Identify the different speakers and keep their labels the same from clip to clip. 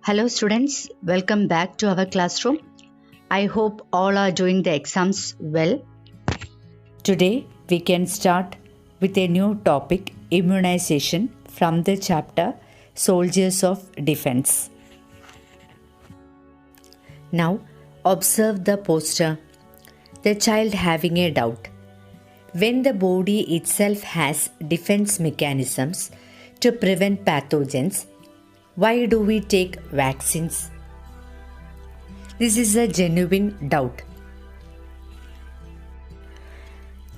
Speaker 1: Hello students, welcome back to our classroom. I hope all are doing the exams well.
Speaker 2: Today we can start with a new topic, immunization, from the chapter Soldiers of Defense. Now observe the poster. The child having a doubt. When the body itself has defense mechanisms to prevent pathogens, why do we take vaccines? This is a genuine doubt.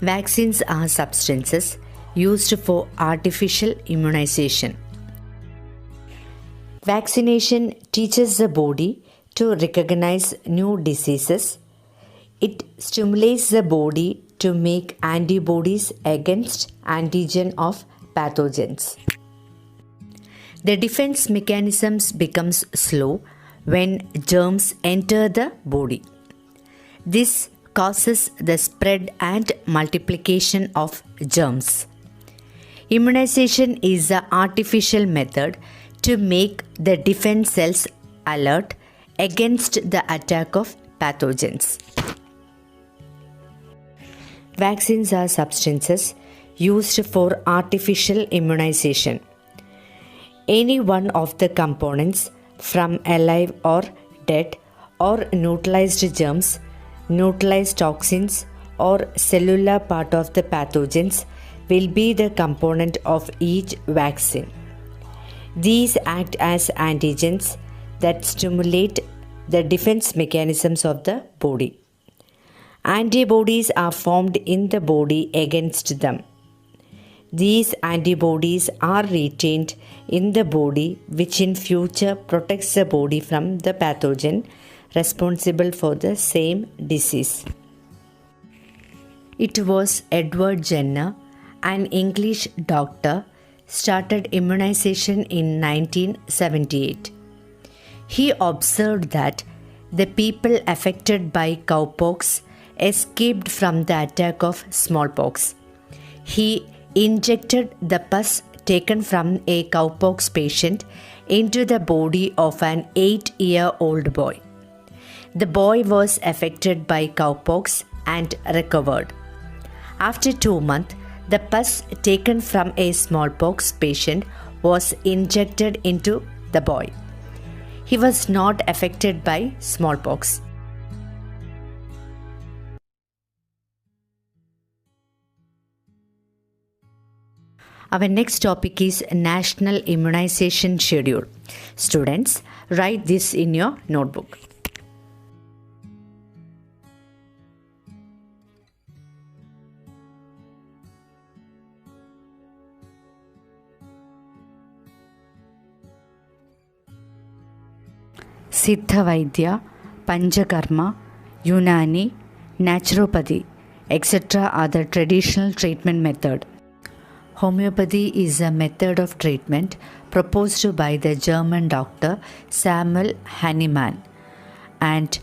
Speaker 2: Vaccines are substances used for artificial immunization. Vaccination teaches the body to recognize new diseases. It stimulates the body to make antibodies against antigen of pathogens. The defense mechanisms becomes slow when germs enter the body. This causes the spread and multiplication of germs. Immunization is an artificial method to make the defense cells alert against the attack of pathogens. Vaccines are substances used for artificial immunization. Any one of the components from alive or dead or neutralized germs, neutralized toxins or cellular part of the pathogens will be the component of each vaccine. These act as antigens that stimulate the defense mechanisms of the body. Antibodies are formed in the body against them. These antibodies are retained in the body, which in future protects the body from the pathogen responsible for the same disease. It was Edward Jenner, an English doctor, started immunization in 1978. He observed that the people affected by cowpox escaped from the attack of smallpox. He injected the pus taken from a cowpox patient into the body of an 8-year-old boy. The boy was affected by cowpox and recovered. After 2 months, the pus taken from a smallpox patient was injected into the boy. He was not affected by smallpox. Our next topic is National Immunization Schedule. Students, write this in your notebook. Siddha Vaidya, Panchakarma, Unani, Naturopathy, etc. are the traditional treatment method. Homeopathy is a method of treatment proposed by the German doctor Samuel Hahnemann, and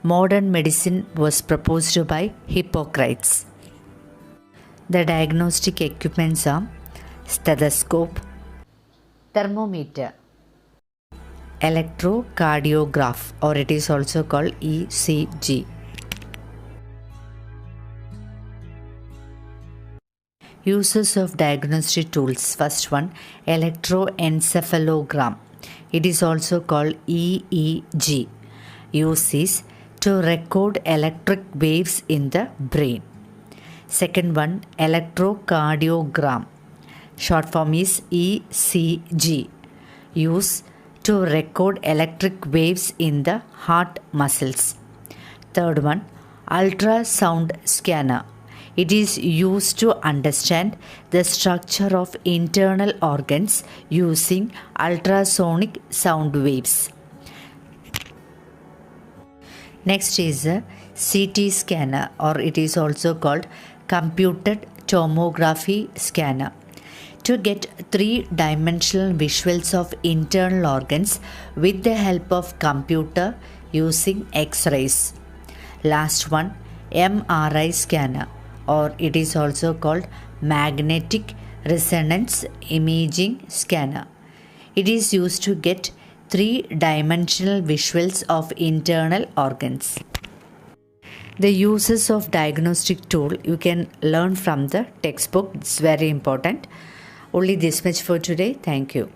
Speaker 2: modern medicine was proposed by Hippocrates. The diagnostic equipments are stethoscope, thermometer, electrocardiograph, or it is also called ECG. Uses of diagnostic tools. First one, electroencephalogram. It is also called EEG. Use is to record electric waves in the brain. Second one, electrocardiogram. Short form is ECG. Use to record electric waves in the heart muscles. Third one, ultrasound scanner. It is used to understand the structure of internal organs using ultrasonic sound waves. Next is a CT scanner, or it is also called computed tomography scanner. To get three-dimensional visuals of internal organs with the help of computer using X-rays. Last one, MRI scanner, or it is also called magnetic resonance imaging scanner. It is used to get three-dimensional visuals of internal organs. The uses of diagnostic tool you can learn from the textbook. It's very important. Only this much for today. Thank you.